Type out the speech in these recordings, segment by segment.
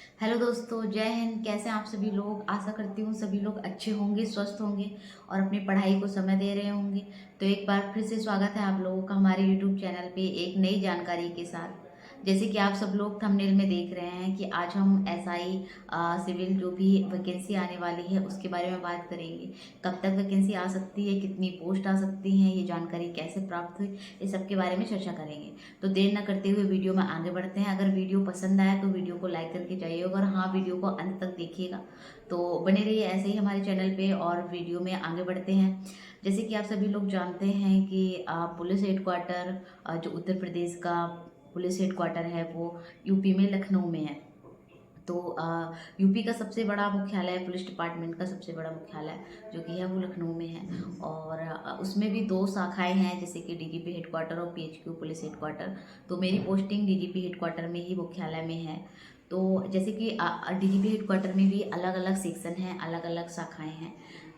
Hello दोस्तों, जय हिंद। कैसे हैं आप सभी लोग। आशा करती हूँ सभी लोग अच्छे होंगे, स्वस्थ होंगे और अपनी पढ़ाई को समय दे रहे होंगे। तो एक बार फिर से स्वागत है आप लोगों का हमारे यूट्यूब चैनल पे एक नई जानकारी के साथ। जैसे कि आप सब लोग थंबनेल में देख रहे हैं कि आज हम एसआई सिविल जो भी वैकेंसी आने वाली है उसके बारे में बात करेंगे। कब तक वैकेंसी आ सकती है, कितनी पोस्ट आ सकती हैं, ये जानकारी कैसे प्राप्त हुई, इस सब के बारे में चर्चा करेंगे। तो देर न करते हुए वीडियो में आगे बढ़ते हैं। अगर वीडियो पसंद आया तो वीडियो को लाइक करके जाइएगा और हाँ, वीडियो को अंत तक देखिएगा। तो बने रहिए ऐसे ही हमारे चैनल पे और वीडियो में आगे बढ़ते हैं। जैसे कि आप सभी लोग जानते हैं कि पुलिस हेडक्वार्टर जो उत्तर प्रदेश का पुलिस हेडक्वार्टर है वो यूपी में लखनऊ में है। तो यूपी का सबसे बड़ा मुख्यालय, पुलिस डिपार्टमेंट का सबसे बड़ा मुख्यालय जो कि है वो लखनऊ में है। और उसमें भी दो शाखाएं हैं, जैसे कि डीजीपी हेडक्वार्टर और पीएचक्यू पुलिस हेडक्वार्टर। तो मेरी पोस्टिंग डीजीपी हेडक्वार्टर में ही मुख्यालय में है। तो जैसे कि डीजीपी हेडक्वार्टर में भी अलग अलग सेक्शन हैं, अलग अलग शाखाएं हैं,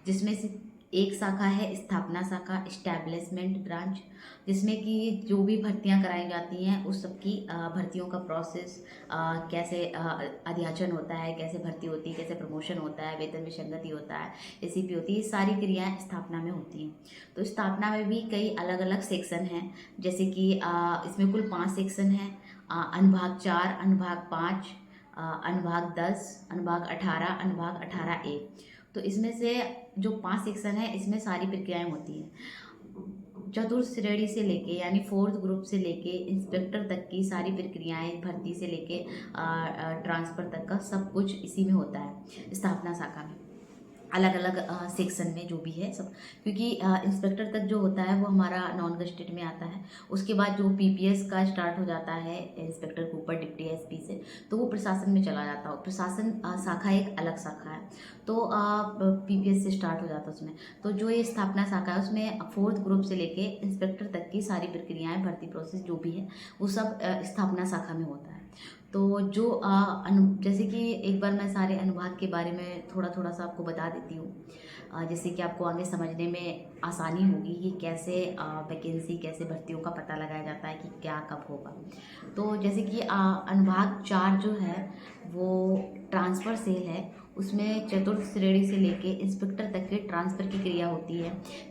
जिसमें से एक शाखा है स्थापना शाखा, इस्टेब्लिशमेंट ब्रांच, जिसमें कि जो भी भर्तियां कराई जाती हैं उस सब की भर्तियों का प्रोसेस, कैसे अध्याचन होता है, कैसे भर्ती होती है, कैसे प्रमोशन होता है, वेतन विसंगति होता है, एसीपी होती है, ये सारी क्रियाएं स्थापना में होती हैं। तो स्थापना में भी कई अलग अलग सेक्शन हैं। जैसे कि इसमें कुल 5 सेक्शन हैं। अनुभाग 4, अनुभाग 5, अनुभाग 10, अनुभाग 18, अनुभाग 18A। तो इसमें से जो 5 सेक्शन है इसमें सारी प्रक्रियाएं होती हैं। चतुर्थ श्रेणी से लेके यानी फोर्थ ग्रुप से लेके इंस्पेक्टर तक की सारी प्रक्रियाएं, भर्ती से लेके ट्रांसफर तक का सब कुछ इसी में होता है, स्थापना शाखा में। अलग अलग सेक्शन में जो भी है सब, क्योंकि इंस्पेक्टर तक जो होता है वो हमारा नॉन गजेटेड में आता है। उसके बाद जो पीपीएस का स्टार्ट हो जाता है इंस्पेक्टर के ऊपर डिप्टी एसपी से, तो वो प्रशासन में चला जाता है। प्रशासन शाखा एक अलग शाखा है। तो पीपीएस से स्टार्ट हो जाता है उसमें। तो जो ये स्थापना शाखा है उसमें फोर्थ ग्रुप से लेके इंस्पेक्टर तक की सारी प्रक्रियाएं, भर्ती प्रोसेस जो भी है वो सब स्थापना शाखा में होता है। तो जो जैसे कि एक बार मैं सारे अनुभाग के बारे में थोड़ा थोड़ा सा आपको बता देती हूँ, जिससे कि आपको आगे समझने में आसानी होगी कि कैसे वैकेंसी, कैसे भर्तियों का पता लगाया जाता है कि क्या कब होगा। तो जैसे कि अनुभाग 4 जो है वो ट्रांसफ़र सेल है। उसमें चतुर्थ श्रेणी से लेके इंस्पेक्टर तक के ट्रांसफ़र की क्रिया होती है।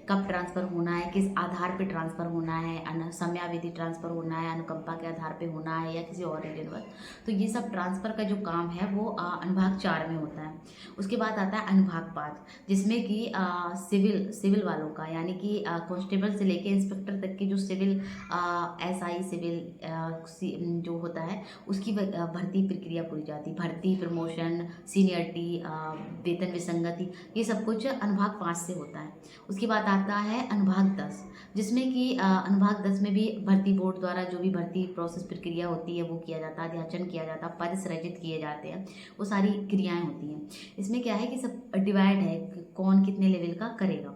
कब ट्रांसफ़र होना है, किस आधार पे ट्रांसफ़र होना है, समयावधि ट्रांसफ़र होना है, अनुकंपा के आधार पे होना है या किसी और रीजन पर। तो ये सब ट्रांसफ़र का जो काम है वो अनुभाग 4 में होता है। उसके बाद आता है अनुभाग 5, जिसमें कि सिविल वालों का, यानी कि कांस्टेबल से लेके इंस्पेक्टर तक की जो सिविल एसआई सिविल जो होता है उसकी भर्ती प्रक्रिया पूरी जाती है। भर्ती, प्रमोशन, सीनियरिटी, वेतन विसंगति, ये सब कुछ अनुभाग 5 से होता है। उसके बाद आता है अनुभाग 10, जिसमें कि अनुभाग 10 में भी भर्ती बोर्ड द्वारा जो भी भर्ती प्रोसेस प्रक्रिया होती है वो किया जाता है, अध्याचन किया जाता है, पद सृजित किए जाते हैं, वो सारी क्रियाएं होती हैं। इसमें क्या है कि सब डिवाइड है कि कौन कितने लेवल का करेगा।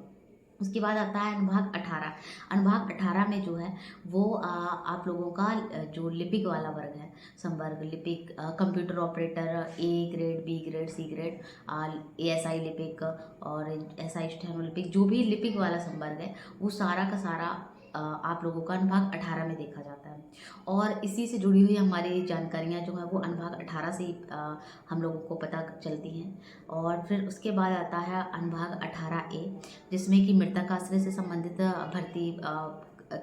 उसके बाद आता है अनुभाग 18। अनुभाग 18 में जो है वो आप लोगों का जो लिपिक वाला वर्ग है, संवर्ग लिपिक, computer operator, A grade, B grade, C grade, ASI लिपिक और एसआई स्टेनो लिपिक, जो भी लिपिक वाला संवर्ग है वो सारा का सारा आप लोगों का अनुभाग 18 में देखा जाता है। और इसी से जुड़ी हुई हमारी जानकारियाँ जो हैं वो अनुभाग 18 से ही हम लोगों को पता चलती हैं। और फिर उसके बाद आता है अनुभाग 18A, जिसमें कि मृतक आश्रय से संबंधित भर्ती,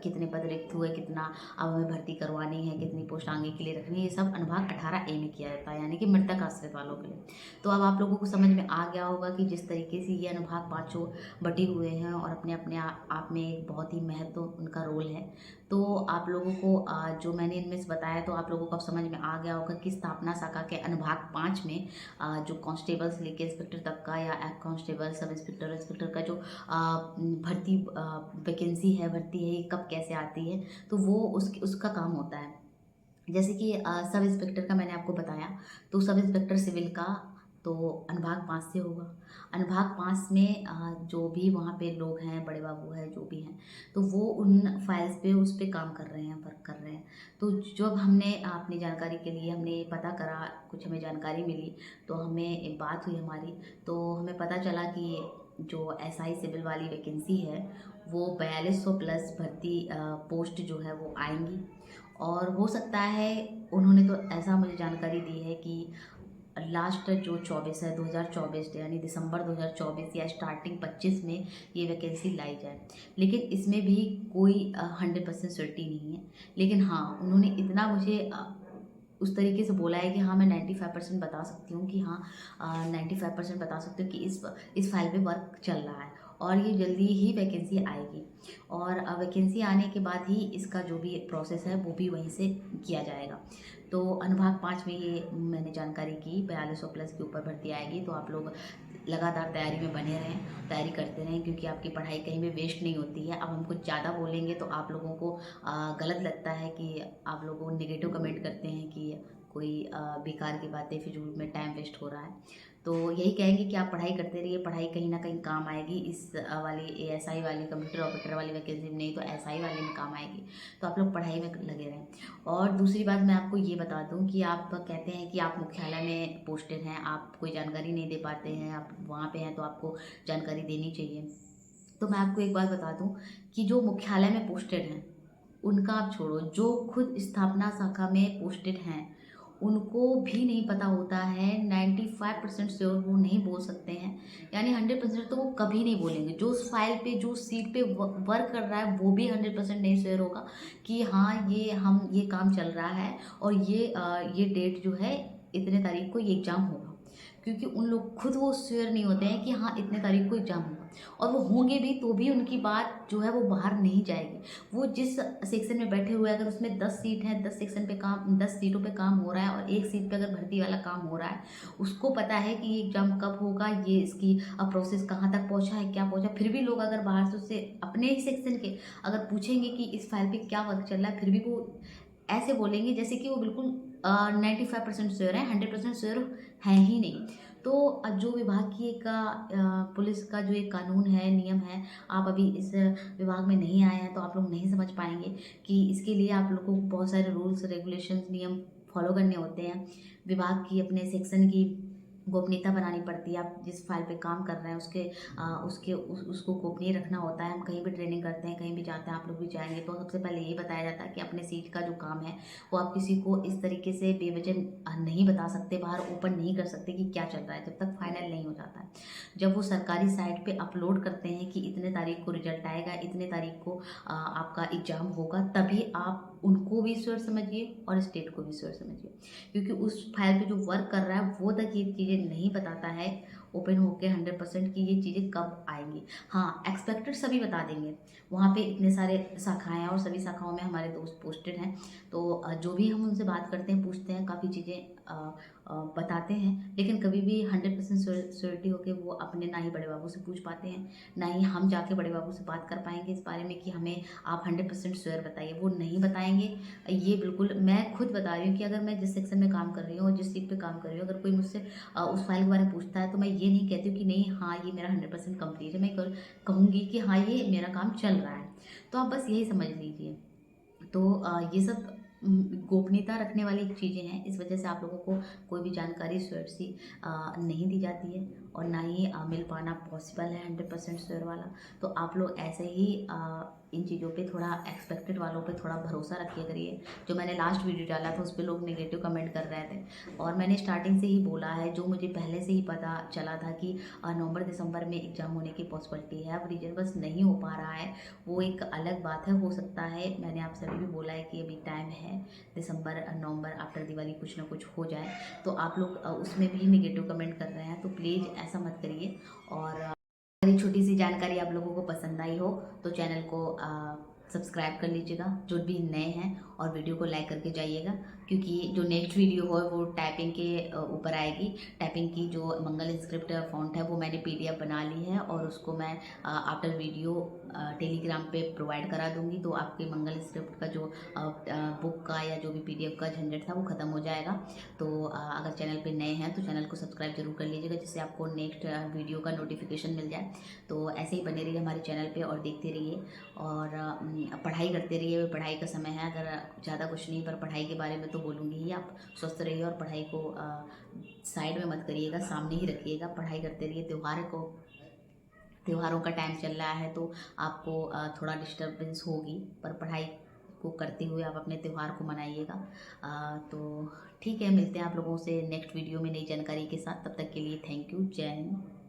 कितने पद रिक्त हुए, कितना अब हमें भर्ती करवानी है, कितनी पोस्ट आगे के लिए रखनी है, ये सब अनुभाग 18A में किया जाता है, यानी कि मृतक आश्रित वालों के लिए। तो अब आप लोगों को समझ में आ गया होगा कि जिस तरीके से ये अनुभाग पाँचों बटे हुए हैं और अपने अपने आप में एक बहुत ही महत्व उनका रोल है। तो आप लोगों को जो मैंने इनमें से बताया तो आप लोगों को अब समझ में आ गया होगा कि स्थापना शाखा के अनुभाग 5 में जो कांस्टेबल से लेकर इंस्पेक्टर तक का या कांस्टेबल, सब इंस्पेक्टर, इंस्पेक्टर का जो भर्ती वैकेंसी है, भर्ती है, ये कब कैसे आती है, तो वो उसका काम होता है। जैसे कि सब इंस्पेक्टर का मैंने आपको बताया, तो सब इंस्पेक्टर सिविल का तो अनुभाग 5 से होगा। अनुभाग 5 में जो भी वहाँ पे लोग हैं, बड़े बाबू हैं, जो भी हैं, तो वो उन फाइल्स पे उस पे काम कर रहे हैं, वर्क कर रहे हैं। तो जब हमने अपनी जानकारी के लिए हमने पता करा, कुछ हमें जानकारी मिली, तो हमें एक बात हुई हमारी, तो हमें पता चला कि जो एसआई सिविल वाली वैकेंसी है वो 4200 प्लस भर्ती पोस्ट जो है वो आएंगी। और हो सकता है, उन्होंने तो ऐसा मुझे जानकारी दी है कि लास्ट जो 24 है 2024 यानी दिसंबर 2024 या स्टार्टिंग 25 में ये वैकेंसी लाई जाए। लेकिन इसमें भी कोई 100% श्योरिटी नहीं है। लेकिन हाँ, उन्होंने इतना मुझे उस तरीके से बोला है कि हाँ, मैं 95% बता सकती हूँ कि हाँ 95% बता सकती हूँ कि इस फाइल पे वर्क चल रहा है और ये जल्दी ही वैकेंसी आएगी। और वैकेंसी आने के बाद ही इसका जो भी प्रोसेस है वो भी वहीं से किया जाएगा। तो अनुभाग 5 में ये मैंने जानकारी की 4200 प्लस के ऊपर भर्ती आएगी। तो आप लोग लगातार तैयारी में बने रहें, तैयारी करते रहें, क्योंकि आपकी पढ़ाई कहीं भी वेस्ट नहीं होती है। अब हम कुछ ज़्यादा बोलेंगे तो आप लोगों को गलत लगता है कि आप लोगों नेगेटिव कमेंट करते हैं कि कोई बेकार की बातें, फिजूल में टाइम वेस्ट हो रहा है। तो यही कहेंगे कि आप पढ़ाई करते रहिए, पढ़ाई कहीं ना कहीं काम आएगी। इस वाली एएसआई वाली कंप्यूटर ऑपरेटर वाली वैकेंसी में नहीं तो एसआई वाले में काम आएगी। तो आप लोग पढ़ाई में लगे रहें। और दूसरी बात मैं आपको ये बता दूं कि आप कहते हैं कि आप मुख्यालय में पोस्टेड हैं, आप कोई जानकारी नहीं दे पाते हैं, आप वहाँ पे हैं तो आपको जानकारी देनी चाहिए। तो मैं आपको एक बात बता दूं कि जो मुख्यालय में पोस्टेड हैं उनका आप छोड़ो, जो खुद स्थापना शाखा में पोस्टेड हैं उनको भी नहीं पता होता है। 95% श्योर वो नहीं बोल सकते हैं, यानी 100% तो वो कभी नहीं बोलेंगे। जो उस फाइल पे, जो सीट पे वर्क कर रहा है वो भी 100% नहीं श्योर होगा कि हाँ ये काम चल रहा है और ये डेट जो है इतने तारीख को ये एग्ज़ाम होगा। क्योंकि उन लोग खुद वो श्योर नहीं होते हैं कि हाँ इतने तारीख को एग्ज़ाम होगा। और वो होंगे भी तो भी उनकी बात जो है वो बाहर नहीं जाएगी। वो जिस सेक्शन में बैठे हुए अगर उसमें 10 सीट हैं, 10 सेक्शन पे काम, 10 सीटों पे काम हो रहा है और एक सीट पे अगर भर्ती वाला काम हो रहा है, उसको पता है कि ये एग्ज़ाम कब होगा, ये इसकी प्रोसेस कहाँ तक पहुँचा है, क्या पहुँचा। फिर भी लोग अगर बाहर से उससे अपने ही सेक्शन के अगर पूछेंगे कि इस फाइल पे क्या वर्क चल रहा है, फिर भी वो ऐसे बोलेंगे जैसे कि वो बिल्कुल 95% श्योर है, 100% श्योर है ही नहीं। तो जो विभाग की एक पुलिस का जो एक कानून है, नियम है, आप अभी इस विभाग में नहीं आए हैं तो आप लोग नहीं समझ पाएंगे कि इसके लिए आप लोगों को बहुत सारे रूल्स रेगुलेशंस नियम फॉलो करने होते हैं। विभाग की अपने सेक्शन की गोपनीयता बनानी पड़ती है। आप जिस फाइल पे काम कर रहे हैं उसको गोपनीय रखना होता है। हम कहीं भी ट्रेनिंग करते हैं, कहीं भी जाते हैं, आप लोग भी जाएंगे तो सबसे पहले यही बताया जाता है कि अपने सीट का जो काम है वो आप किसी को इस तरीके से बेवजह नहीं बता सकते, बाहर ओपन नहीं कर सकते कि क्या चल रहा है जब तक फाइनल नहीं हो जाता है। जब वो सरकारी साइट पे अपलोड करते हैं कि इतने तारीख को रिजल्ट आएगा, इतने तारीख को आपका एग्जाम होगा, तभी आप उनको भी श्योर समझिए और स्टेट को भी श्योर समझिए। क्योंकि उस फाइल पे जो वर्क कर रहा है वो तक ये चीज़ें नहीं बताता है ओपन होके 100% कि ये चीज़ें कब आएंगी। हाँ, एक्सपेक्टेड सभी बता देंगे। वहाँ पे इतने सारे शाखाएं हैं और सभी शाखाओं में हमारे दोस्त पोस्टेड हैं। तो जो भी हम उनसे बात करते हैं, पूछते हैं, काफ़ी चीज़ें बताते हैं। लेकिन कभी भी 100% श्योरिटी होके वो अपने ना ही बड़े बाबू से पूछ पाते हैं, ना ही हम जाके बड़े बाबू से बात कर पाएंगे इस बारे में कि हमें आप 100% श्योर बताइए। वो नहीं बताएंगे। ये बिल्कुल मैं खुद बता रही हूँ कि अगर मैं जिस सेक्शन में काम कर रही हूँ और जिस सीट पे काम कर रही हूँ, अगर कोई मुझसे उस फाइल के बारे में पूछता है तो मैं ये नहीं कहती हूँ कि नहीं हाँ ये मेरा 100% कंप्लीट है। मैं कहूँगी कि हाँ ये मेरा काम चल रहा है। तो आप बस यही समझ लीजिए। तो ये सब गोपनीयता रखने वाली चीज़ें हैं। इस वजह से आप लोगों को कोई भी जानकारी श्योर सी नहीं दी जाती है और ना ही मिल पाना पॉसिबल है 100% श्योर वाला। तो आप लोग ऐसे ही इन चीज़ों पे थोड़ा एक्सपेक्टेड वालों पे थोड़ा भरोसा रखिए करिए। जो मैंने लास्ट वीडियो डाला था उस पर लोग नेगेटिव कमेंट कर रहे थे और मैंने स्टार्टिंग से ही बोला है, जो मुझे पहले से ही पता चला था कि नवंबर दिसंबर में एग्ज़ाम होने की पॉसिबिलिटी है। अब रीजन बस नहीं हो पा रहा है, वो एक अलग बात है। हो सकता है, मैंने आपसे अभी भी बोला है कि अभी टाइम है, दिसंबर नवंबर आफ्टर दिवाली कुछ ना कुछ हो जाए। तो आप लोग उसमें भी नेगेटिव कमेंट कर रहे हैं तो प्लीज़ ऐसा मत करिए। और अगर ये छोटी सी जानकारी आप लोगों को पसंद आई हो तो चैनल को सब्सक्राइब कर लीजिएगा जो भी नए हैं, और वीडियो को लाइक करके जाइएगा, क्योंकि जो नेक्स्ट वीडियो है वो टाइपिंग के ऊपर आएगी। टाइपिंग की जो मंगल स्क्रिप्ट फॉन्ट है वो मैंने PDF बना ली है और उसको मैं आफ्टर वीडियो टेलीग्राम पे प्रोवाइड करा दूंगी। तो आपके मंगल स्क्रिप्ट का जो बुक का या जो भी PDF का झंझट था वो ख़त्म हो जाएगा। तो अगर चैनल पे नए हैं तो चैनल को सब्सक्राइब जरूर कर लीजिएगा, जिससे आपको नेक्स्ट वीडियो का नोटिफिकेशन मिल जाए। तो ऐसे ही बने रहिए हमारे चैनल पे और देखते रहिए और पढ़ाई करते रहिए। पढ़ाई का समय है, अगर ज़्यादा कुछ नहीं पर पढ़ाई के बारे में तो बोलूँगी ही। आप स्वस्थ रहिए और पढ़ाई को साइड में मत करिएगा, सामने ही रखिएगा, पढ़ाई करते रहिए। त्योहारों का टाइम चल रहा है तो आपको थोड़ा डिस्टर्बेंस होगी, पर पढ़ाई को करते हुए आप अपने त्यौहार को मनाइएगा। तो ठीक है, मिलते हैं आप लोगों से नेक्स्ट वीडियो में नई जानकारी के साथ। तब तक के लिए थैंक यू। जय हिंद।